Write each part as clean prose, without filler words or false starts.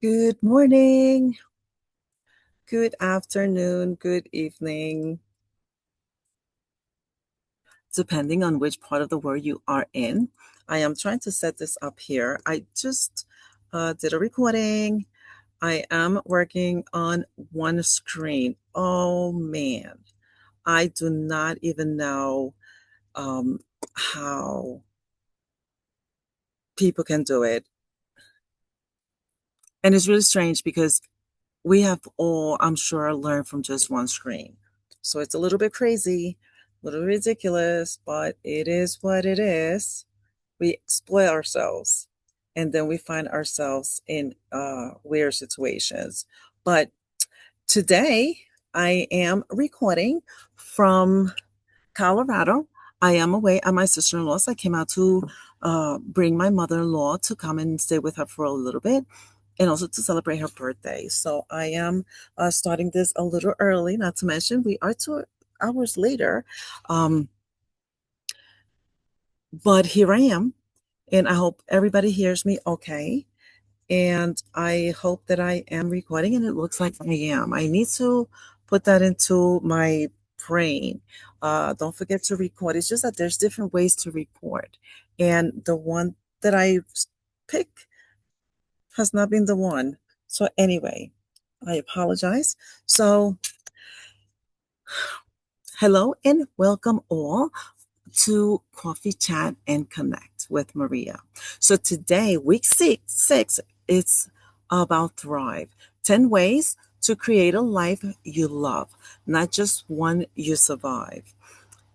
Good morning, good afternoon, good evening, depending on which part of the world you are in. I am trying to set this up here. I just did a recording. I am working on one screen. Oh man, I do not even know how people can do it. And it's really strange because we have all, I'm sure, learned from just one screen. So it's a little bit crazy, a little ridiculous, but it is what it is. We exploit ourselves and then we find ourselves in weird situations. But today I am recording from Colorado. I am away at my sister-in-law's. I came out to bring my mother-in-law to come and stay with her for a little bit and also to celebrate her birthday. So I am starting this a little early, not to mention we are 2 hours later. Um, but here I am, and I hope everybody hears me okay. And I hope that I am recording, and it looks like I am. I need to put that into my brain. Don't forget to record. It's just that there's different ways to record. And the one that I pick has not been the one. So anyway, I apologize. So hello and welcome all to Coffee Chat and Connect with Maria. So today, week six, it's about Thrive. 10 ways to create a life you love, not just one you survive.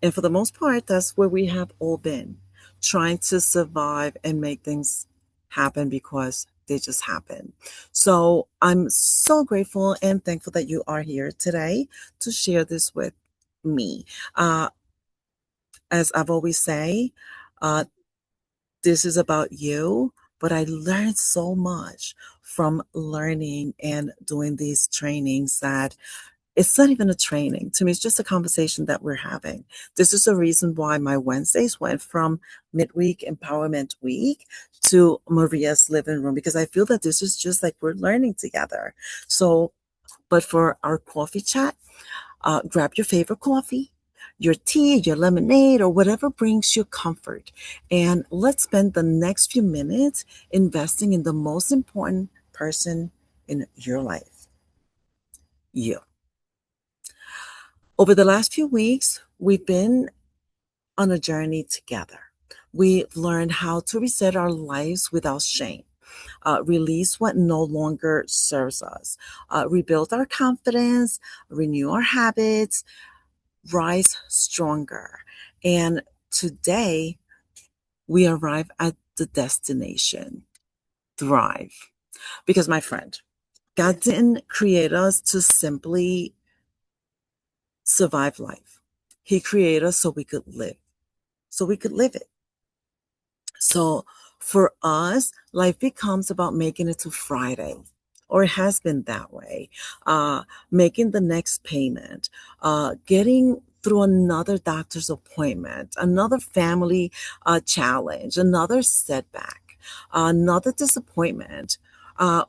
And for the most part, that's where we have all been, trying to survive and make things happen because they just happen. So I'm so grateful and thankful that you are here today to share this with me. Uh, as I've always say, uh, this is about you, but I learned so much from learning and doing these trainings that it's not even a training. To me, it's just a conversation that we're having. This is the reason why my Wednesdays went from midweek empowerment week to Maria's living room, because I feel that this is just like we're learning together. So, but for our coffee chat, grab your favorite coffee, your tea, your lemonade, or whatever brings you comfort. And let's spend the next few minutes investing in the most important person in your life, you. Over the last few weeks, we've been on a journey together. We've learned how to reset our lives without shame, release what no longer serves us, rebuild our confidence, renew our habits, rise stronger. And today, we arrive at the destination, thrive. Because, my friend, God didn't create us to simply survive life, He created us so we could live, so we could live it. So for us, life becomes about making it to Friday, or it has been that way. Making the next payment, getting through another doctor's appointment, another family challenge, another setback, another disappointment. Uh,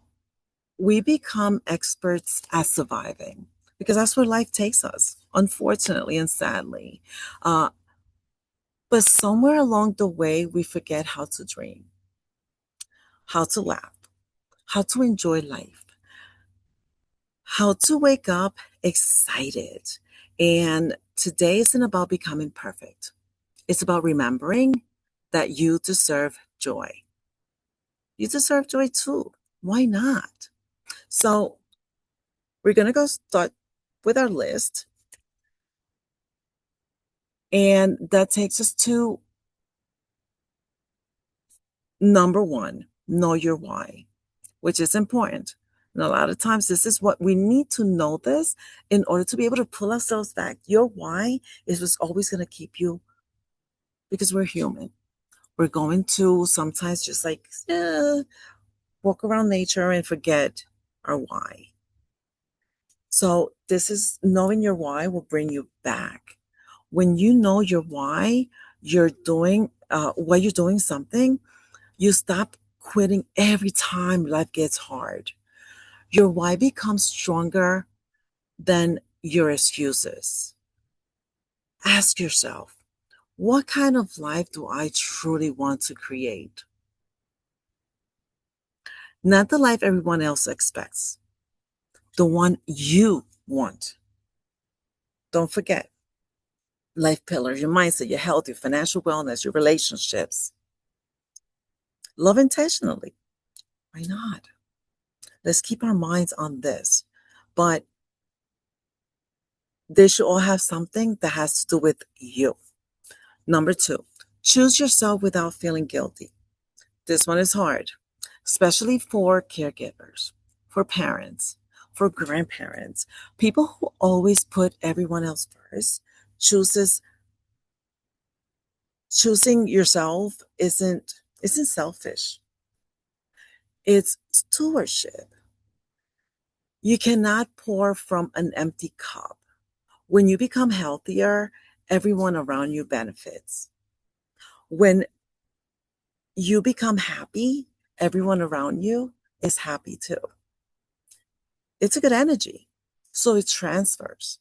we become experts at surviving because that's where life takes us, unfortunately and sadly. Uh, but somewhere along the way, we forget how to dream, how to laugh, how to enjoy life, how to wake up excited. And today isn't about becoming perfect, it's about remembering that you deserve joy. You deserve joy too. Why not? So, we're going to go start with our list. And that takes us to number one, know your why, which is important. And a lot of times, this is what we need to know this in order to be able to pull ourselves back. Your why is what's always going to keep you, because we're human. We're going to sometimes just like walk around nature and forget our why. So, this is knowing your why will bring you back. When you know your why, you're doing, why you're doing something, you stop quitting every time life gets hard. Your why becomes stronger than your excuses. Ask yourself, what kind of life do I truly want to create? Not the life everyone else expects, the one you want. Don't forget life pillars, your mindset, your health, your financial wellness, your relationships. Love intentionally. Why not? Let's keep our minds on this. But they should all have something that has to do with you. Number two, choose yourself without feeling guilty. This one is hard, especially for caregivers, for parents, for grandparents, people who always put everyone else first. Chooses choosing yourself isn't selfish. It's stewardship. You cannot pour from an empty cup. When you become healthier, everyone around you benefits. When you become happy, everyone around you is happy too. It's a good energy. So it transfers.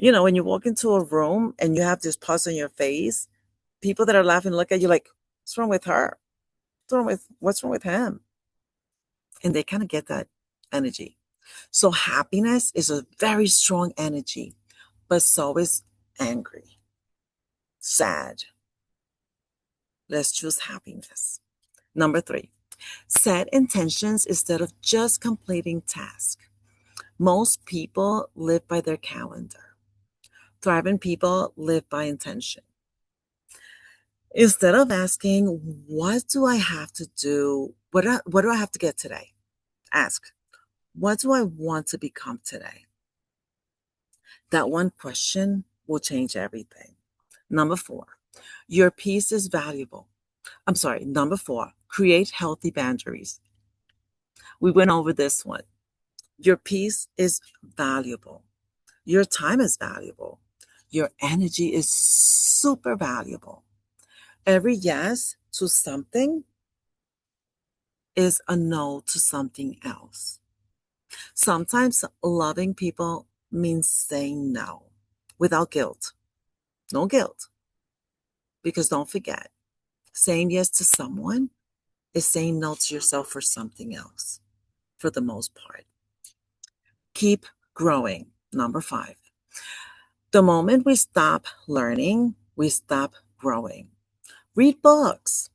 When you walk into a room and you have this pus on your face, people that are laughing look at you like, what's wrong with her? What's wrong with him? And they kind of get that energy. So happiness is a very strong energy, but so is angry, sad. Let's choose happiness. Number three, set intentions instead of just completing tasks. Most people live by their calendar. Thriving people live by intention. Instead of asking, what do I have to do? What do I have to get today? Ask, what do I want to become today? That one question will change everything. Number four, your peace is valuable. I'm sorry, number four, create healthy boundaries. We went over this one. Your peace is valuable. Your time is valuable. Your energy is super valuable. Every yes to something is a no to something else. Sometimes loving people means saying no without guilt. No guilt. Because don't forget, saying yes to someone is saying no to yourself for something else, for the most part. Keep growing. Number five. The moment we stop learning, we stop growing. Read books,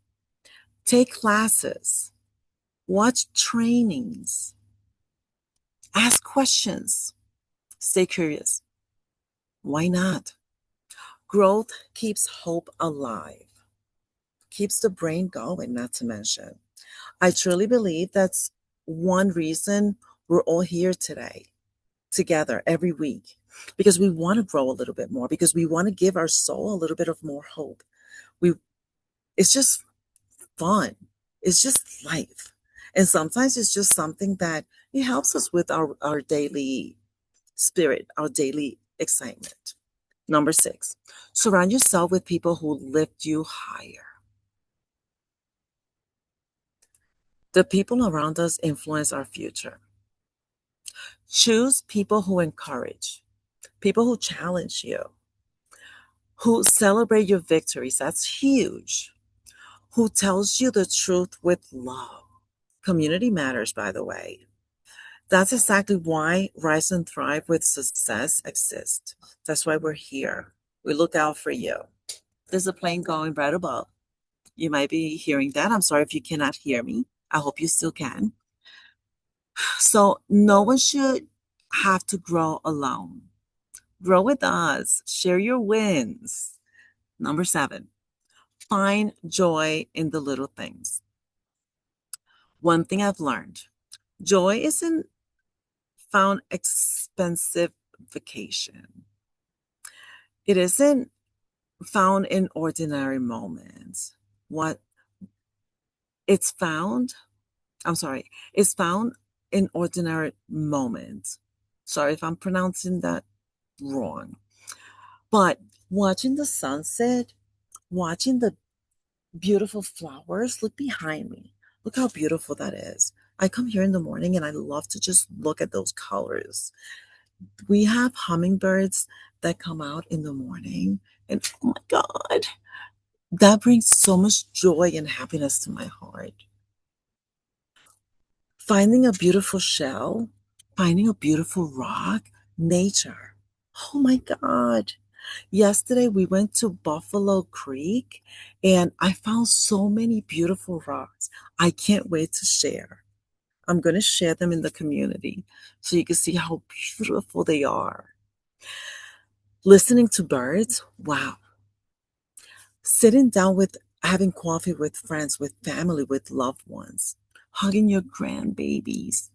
take classes, watch trainings, ask questions, stay curious. Why not? Growth keeps hope alive, keeps the brain going, not to mention. I truly believe that's one reason we're all here today, together every week, because we want to grow a little bit more, because we want to give our soul a little bit of more hope. We, it's just fun. It's just life. And sometimes it's just something that it helps us with our daily spirit, our daily excitement. Number six, surround yourself with people who lift you higher. The people around us influence our future. Choose people who encourage, people who challenge you, who celebrate your victories. That's huge. Who tells you the truth with love. Community matters, by the way. That's exactly why Rise and Thrive with Success exists. That's why we're here. We look out for you. There's a plane going right above. You might be hearing that. I'm sorry if you cannot hear me. I hope you still can. So, no one should have to grow alone. Grow with us. Share your wins. Number seven, find joy in the little things. One thing I've learned, joy isn't found expensive vacation. It isn't found in ordinary moments. What it's found, I'm sorry, it's found in ordinary moments. Sorry if I'm pronouncing that wrong. But watching the sunset, watching the beautiful flowers, look behind me. Look how beautiful that is. I come here in the morning and I love to just look at those colors. We have hummingbirds that come out in the morning, and oh my God, that brings so much joy and happiness to my heart. Finding a beautiful shell, finding a beautiful rock, nature. Oh my God. Yesterday we went to Buffalo Creek and I found so many beautiful rocks. I can't wait to share. I'm going to share them in the community so you can see how beautiful they are. Listening to birds, wow. Sitting down with having coffee with friends, with family, with loved ones, hugging your grandbabies.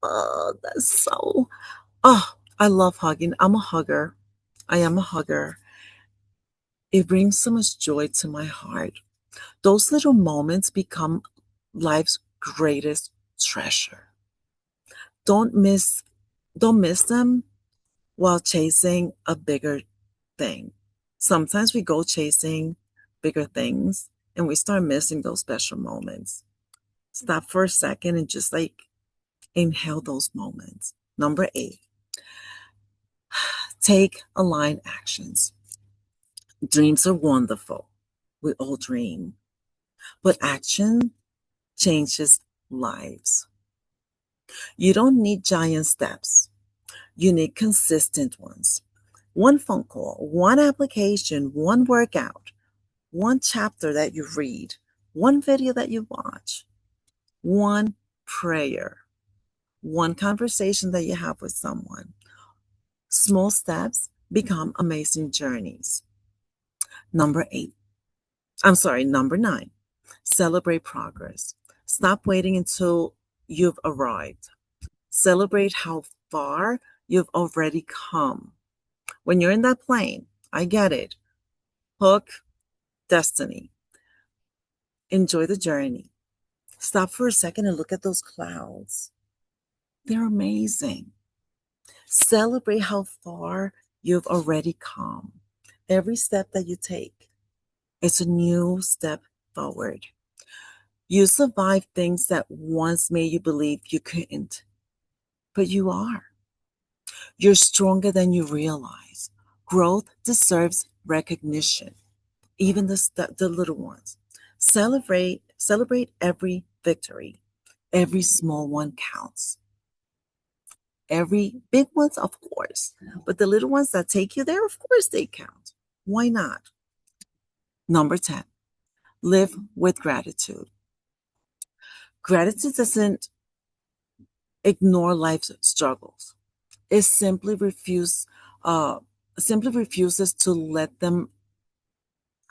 Oh, that's so, oh, I love hugging. I'm a hugger. I am a hugger. It brings so much joy to my heart. Those little moments become life's greatest treasure. Don't miss don't miss them while chasing a bigger thing. Sometimes we go chasing bigger things and we start missing those special moments. Stop for a second and just like inhale those moments. Number 8, take aligned actions. Dreams are wonderful. We all dream, but action changes lives. You don't need giant steps. You need consistent ones. One phone call, one application, one workout, one chapter that you read, one video that you watch, one prayer, one conversation that you have with someone. Small steps become amazing journeys. Number 9, celebrate progress. Stop waiting until you've arrived. Celebrate how far you've already come. When you're in that plane, I get it. Hook, destiny. Enjoy the journey. Stop for a second and look at those clouds. They're amazing. Celebrate how far you've already come. Every step that you take, it's a new step forward. You survived things that once made you believe you couldn't, but you are. You're stronger than you realize. Growth deserves recognition, even the little ones. Celebrate every victory. Every small one counts. Every big ones, of course, but the little ones that take you there, of course, they count. Why not? Number 10, live with gratitude. Gratitude doesn't ignore life's struggles. It uh, simply refuses to let them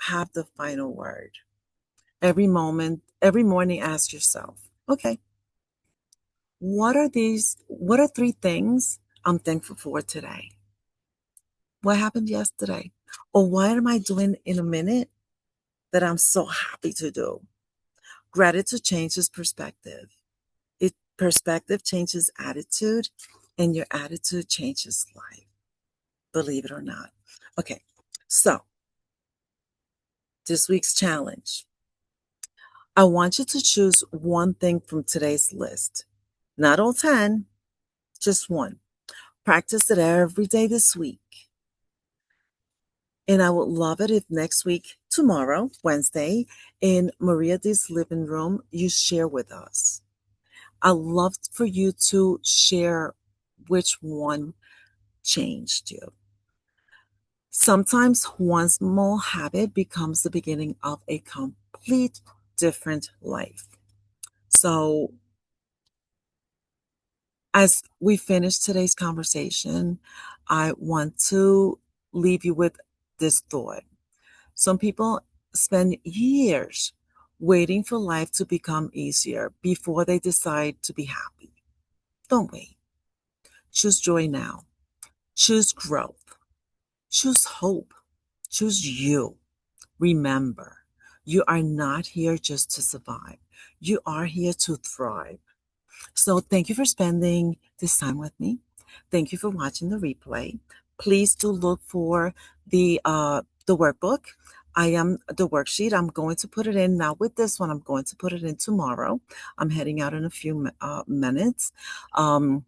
have the final word. Every morning, ask yourself, okay, what are 3 things I'm thankful for today? What happened yesterday? Or what am I doing in a minute that I'm so happy to do? Gratitude changes perspective. Perspective changes attitude, and your attitude changes life. Believe it or not. Okay, so this week's challenge. I want you to choose one thing from today's list. Not all 10, just one. Practice it every day this week. And I would love it if next week, tomorrow, Wednesday, in Maria D's living room, you share with us. I love for you to share which one changed you. Sometimes one small habit becomes the beginning of a complete different life. So, as we finish today's conversation, I want to leave you with this thought. Some people spend years waiting for life to become easier before they decide to be happy. Don't wait. Choose joy now. Choose growth. Choose hope. Choose you. Remember, you are not here just to survive. You are here to thrive. So thank you for spending this time with me. Thank you for watching the replay. Please do look for the workbook. I am the worksheet. I'm going to put it in now with this one. I'm going to put it in tomorrow. I'm heading out in a few minutes. Um,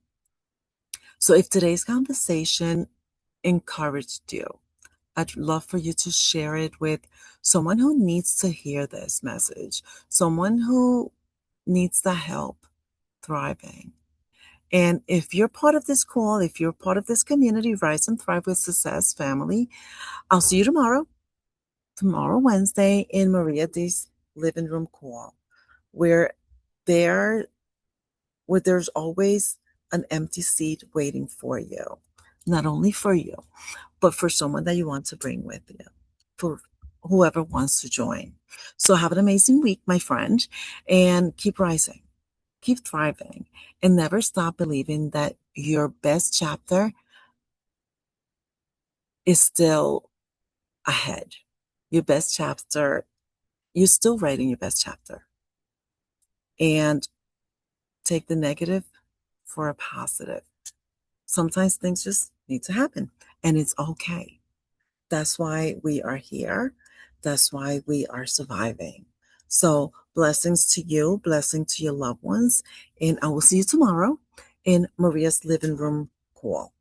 so if today's conversation encouraged you, I'd love for you to share it with someone who needs to hear this message, someone who needs the help thriving. And if you're part of this call, if you're part of this community, Rise and Thrive with Success family, I'll see you tomorrow, Wednesday, in Maria D's living room call, where there, where there's always an empty seat waiting for you, not only for you, but for someone that you want to bring with you, for whoever wants to join. So have an amazing week, my friend, and keep rising, keep thriving, and never stop believing that your best chapter is still ahead. Your best chapter, you're still writing your best chapter. And take the negative for a positive. Sometimes things just need to happen, and it's okay. That's why we are here. That's why we are surviving. So, blessings to you, blessing to your loved ones. And I will see you tomorrow in Maria's living room call.